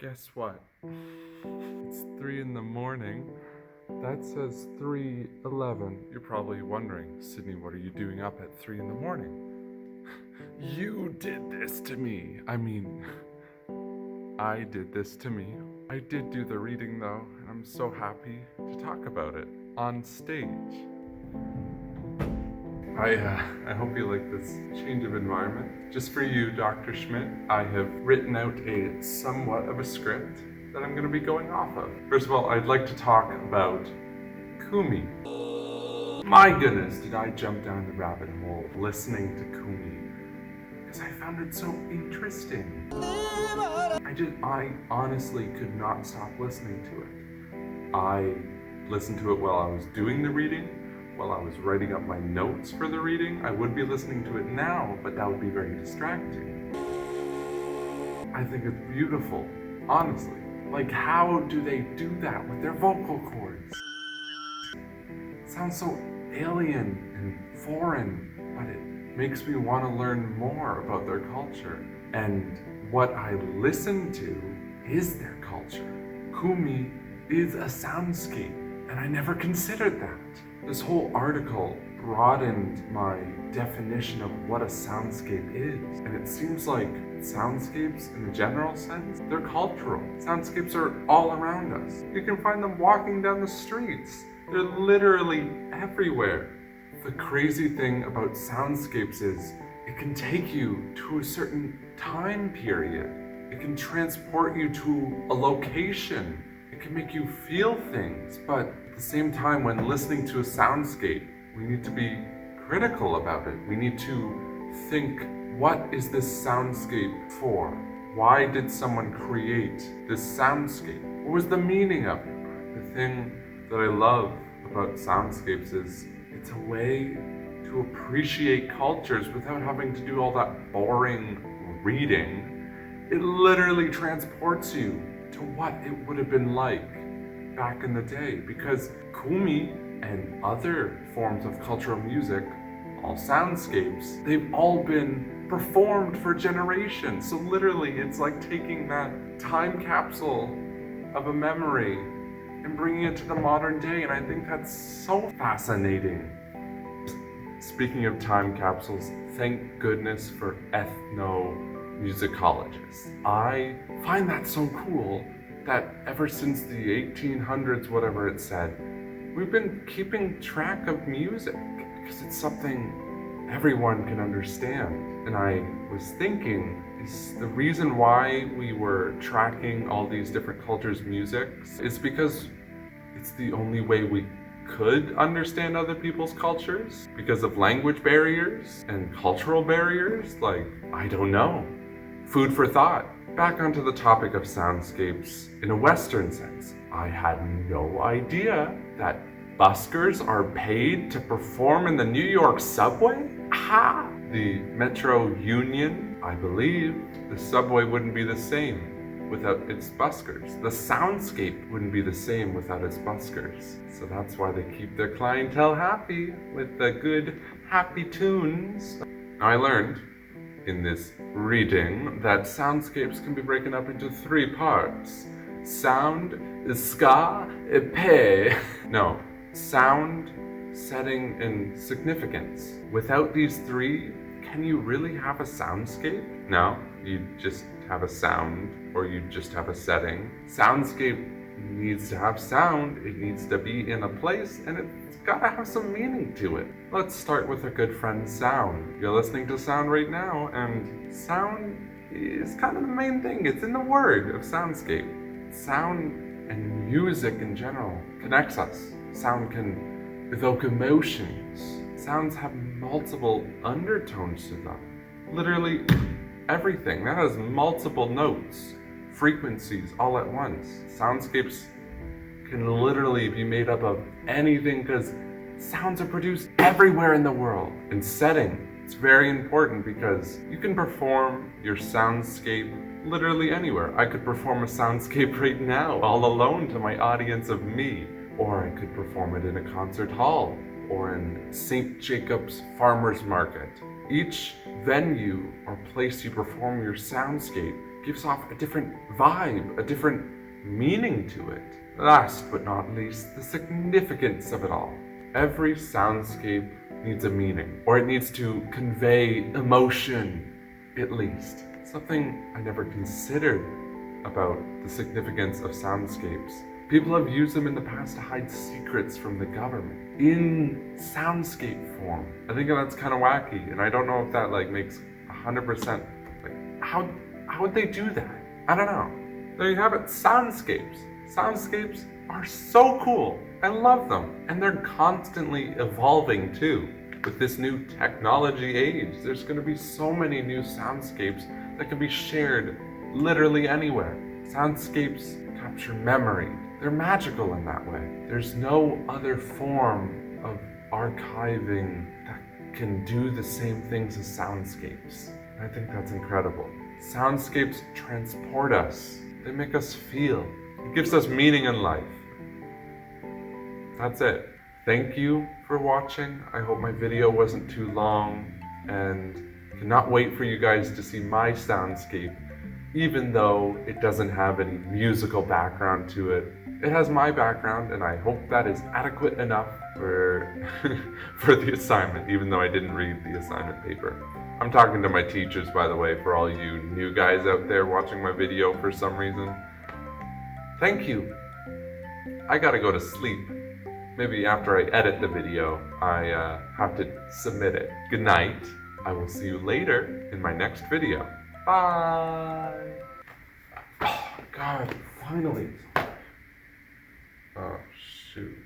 Guess what? It's 3 in the morning. That says 3:11. You're probably wondering, Sidney, what are you doing up at 3 in the morning? You did this to me. I did this to me. I did do the reading though, and I'm so happy to talk about it on stage. I hope you like this change of environment. Just for you, Dr. Schmidt, I have written out a somewhat of a script that I'm going to be going off of. First of all, I'd like to talk about Khoomei. My goodness, did I jump down the rabbit hole listening to Khoomei, because I found it so interesting. I honestly could not stop listening to it. I listened to it while I was doing the reading, while I was writing up my notes for the reading. I would be listening to it now, but that would be very distracting. I think it's beautiful, honestly. Like, how do they do that with their vocal cords? It sounds so alien and foreign, but it makes me want to learn more about their culture. And what I listen to is their culture. Khoomei is a soundscape, and I never considered that. This whole article broadened my definition of what a soundscape is, and it seems like soundscapes in the general sense, they're cultural. Soundscapes are all around us. You can find them walking down the streets. They're literally everywhere. The crazy thing about soundscapes is it can take you to a certain time period. It can transport you to a location. It can make you feel things, but at the same time, when listening to a soundscape, we need to be critical about it. We need to think, what is this soundscape for? Why did someone create this soundscape? What was the meaning of it? The thing that I love about soundscapes is it's a way to appreciate cultures without having to do all that boring reading. It literally transports you to what it would have been like back in the day, because Khoomei and other forms of cultural music, all soundscapes, they've all been performed for generations. So literally it's like taking that time capsule of a memory and bringing it to the modern day, and I think that's so fascinating. Speaking of time capsules, thank goodness for ethnomusicologists. I find that so cool that ever since the 1800s, whatever it said, we've been keeping track of music because it's something everyone can understand. And I was thinking, is the reason why we were tracking all these different cultures' music is because it's the only way we could understand other people's cultures, because of language barriers and cultural barriers. Like, I don't know. Food for thought. Back onto the topic of soundscapes in a Western sense. I had no idea that buskers are paid to perform in the New York subway? Aha! The Metro Union, I believe the subway wouldn't be the same without its buskers. The soundscape wouldn't be the same without its buskers. So that's why they keep their clientele happy with the good, happy tunes. Now, I learned in this reading that soundscapes can be broken up into 3 parts. Sound, ska, pe. No, sound, setting, and significance. Without these 3, can you really have a soundscape? No, you just have a sound, or you just have a setting. Soundscape needs to have sound, it needs to be in a place, and it's gotta have some meaning to it. Let's start with a good friend, sound. You're listening to sound right now, and sound is kind of the main thing. It's in the word of soundscape. Sound and music in general connects us. Sound can evoke emotions. Sounds have multiple undertones to them. Literally everything that has multiple notes, frequencies all at once. Soundscapes can literally be made up of anything because sounds are produced everywhere in the world. And setting, it's very important because you can perform your soundscape literally anywhere. I could perform a soundscape right now, all alone to my audience of me. Or I could perform it in a concert hall or in St. Jacob's Farmers Market. Each venue or place you perform your soundscape gives off a different vibe, a different meaning to it. Last but not least, the significance of it all. Every soundscape needs a meaning, or it needs to convey emotion, at least. Something I never considered about the significance of soundscapes. People have used them in the past to hide secrets from the government in soundscape form. I think that's kind of wacky, and I don't know if that makes 100%. How would they do that? I don't know. There you have it, soundscapes. Soundscapes are so cool. I love them, and they're constantly evolving too. With this new technology age, there's going to be so many new soundscapes that can be shared literally anywhere. Soundscapes capture memory. They're magical in that way. There's no other form of archiving that can do the same things as soundscapes. And I think that's incredible. Soundscapes transport us. They make us feel. It gives us meaning in life. That's it. Thank you for watching. I hope my video wasn't too long, and cannot wait for you guys to see my soundscape, even though it doesn't have any musical background to it. It has my background, and I hope that is adequate enough for, for the assignment, even though I didn't read the assignment paper. I'm talking to my teachers, by the way, for all you new guys out there watching my video for some reason. Thank you. I gotta go to sleep. Maybe after I edit the video, I have to submit it. Good night. I will see you later in my next video. Bye. Oh, God, finally. Oh, shoot.